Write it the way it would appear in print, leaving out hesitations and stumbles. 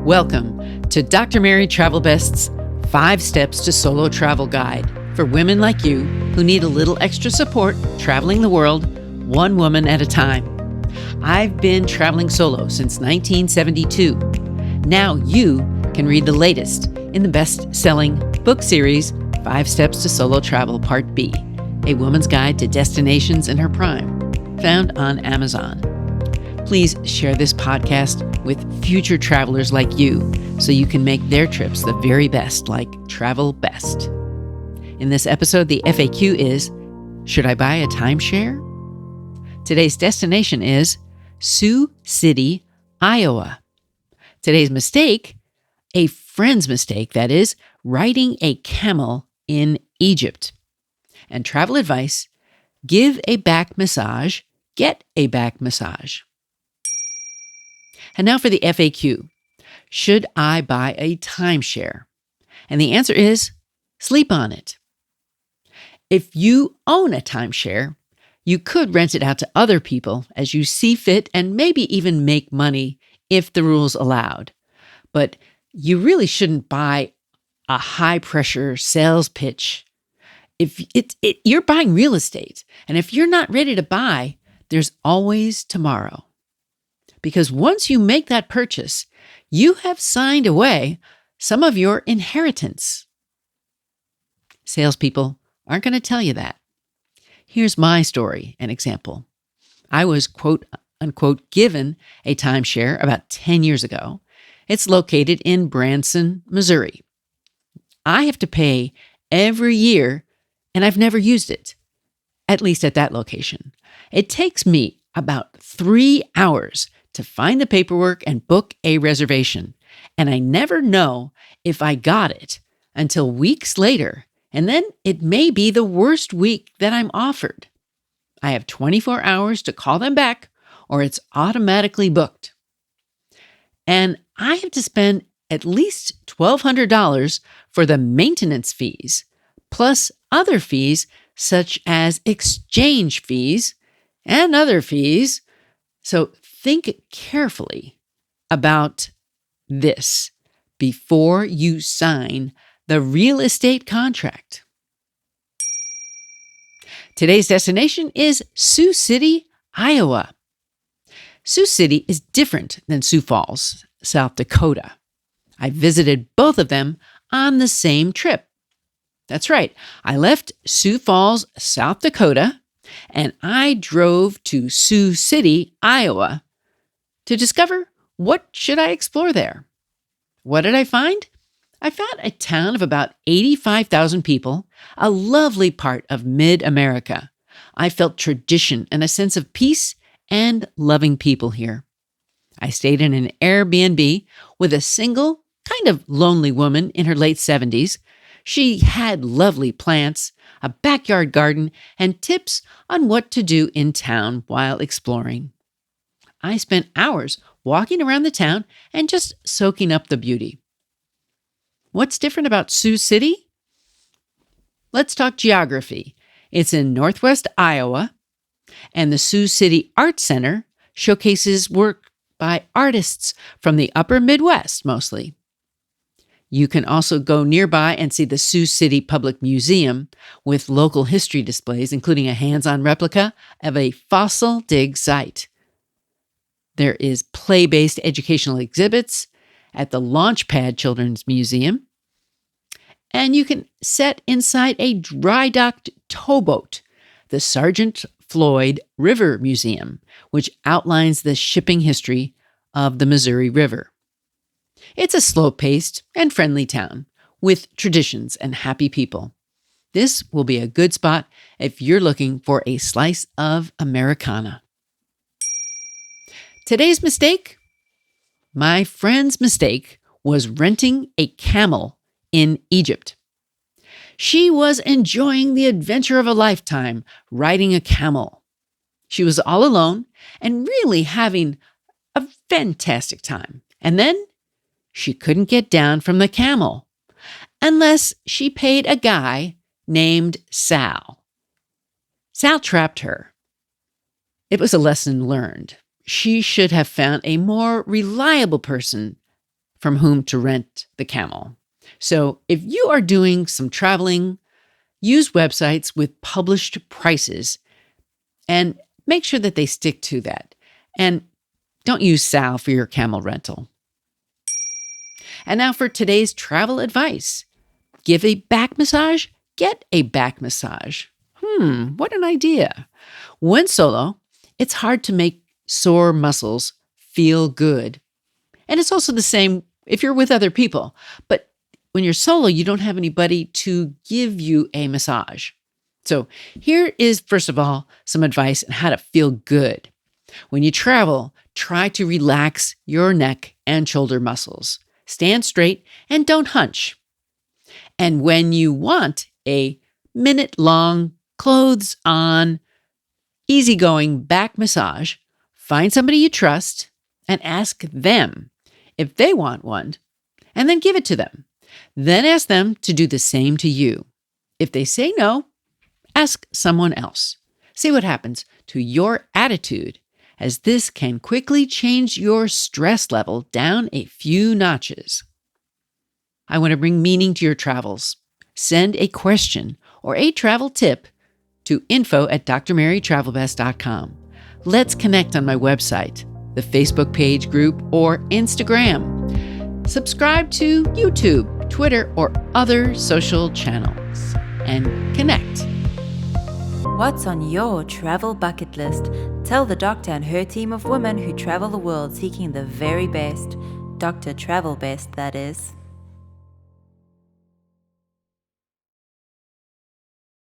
Welcome to Dr. Mary Travel Best's 5 Steps to Solo Travel Guide for women like you who need a little extra support traveling the world, one woman at a time. I've been traveling solo since 1972. Now you can read the latest in the best-selling book series, 5 Steps to Solo Travel Part B, a woman's guide to destinations in her prime, found on Amazon. Please share this podcast with future travelers like you so you can make their trips the very best, like Travel Best. In this episode, the FAQ is, should I buy a timeshare? Today's destination is Sioux City, Iowa. Today's mistake, a friend's mistake, that is, riding a camel in Egypt. And travel advice, give a back massage, get a back massage. And now for the FAQ. Should I buy a timeshare? And the answer is sleep on it. If you own a timeshare, you could rent it out to other people as you see fit and maybe even make money if the rules allowed. But you really shouldn't buy a high-pressure sales pitch. If you're buying real estate, and if you're not ready to buy, there's always tomorrow. Because once you make that purchase, you have signed away some of your inheritance. Salespeople aren't going to tell you that. Here's my story, an example. I was, quote unquote, given a timeshare about 10 years ago. It's located in Branson, Missouri. I have to pay every year, and I've never used it, at least at that location. It takes me about 3 hours to find the paperwork and book a reservation. And I never know if I got it until weeks later. And then it may be the worst week that I'm offered. I have 24 hours to call them back or it's automatically booked. And I have to spend at least $1,200 for the maintenance fees, plus other fees such as exchange fees and other fees. So think carefully about this before you sign the real estate contract. Today's destination is Sioux City, Iowa. Sioux City is different than Sioux Falls, South Dakota. I visited both of them on the same trip. That's right. I left Sioux Falls, South Dakota, and I drove to Sioux City, Iowa, to discover what should I explore there. What did I find? I found a town of about 85,000 people, a lovely part of mid-America. I felt tradition and a sense of peace and loving people here. I stayed in an Airbnb with a single, kind of lonely woman in her late 70s. She had lovely plants, a backyard garden, and tips on what to do in town while exploring. I spent hours walking around the town and just soaking up the beauty. What's different about Sioux City? Let's talk geography. It's in northwest Iowa, and the Sioux City Art Center showcases work by artists from the upper Midwest mostly. You can also go nearby and see the Sioux City Public Museum with local history displays, including a hands-on replica of a fossil dig site. There is play-based educational exhibits at the LaunchPAD Children's Museum. And you can set inside a dry-docked towboat, the Sergeant Floyd River Museum, which outlines the shipping history of the Missouri River. It's a slow-paced and friendly town with traditions and happy people. This will be a good spot if you're looking for a slice of Americana. Today's mistake? My friend's mistake was renting a camel in Egypt. She was enjoying the adventure of a lifetime riding a camel. She was all alone and really having a fantastic time. And then she couldn't get down from the camel unless she paid a guy named Sal. Sal trapped her. It was a lesson learned. She should have found a more reliable person from whom to rent the camel. So if you are doing some traveling, use websites with published prices and make sure that they stick to that. And don't use Sal for your camel rental. And now for today's travel advice. Give a back massage, get a back massage. What an idea. When solo, it's hard to make sore muscles feel good. And it's also the same if you're with other people. But when you're solo, you don't have anybody to give you a massage. So here is, first of all, some advice on how to feel good. When you travel, try to relax your neck and shoulder muscles. Stand straight and don't hunch. And when you want a minute-long, clothes-on, easygoing back massage, find somebody you trust and ask them if they want one, and then give it to them. Then ask them to do the same to you. If they say no, ask someone else. See what happens to your attitude, as this can quickly change your stress level down a few notches. I want to bring meaning to your travels. Send a question or a travel tip to info@drmarytravelbest.com. Let's connect on my website, the Facebook page group, or Instagram. Subscribe to YouTube, Twitter, or other social channels and connect. What's on your travel bucket list? Tell the doctor and her team of women who travel the world seeking the very best. Dr. Travel Best, that is.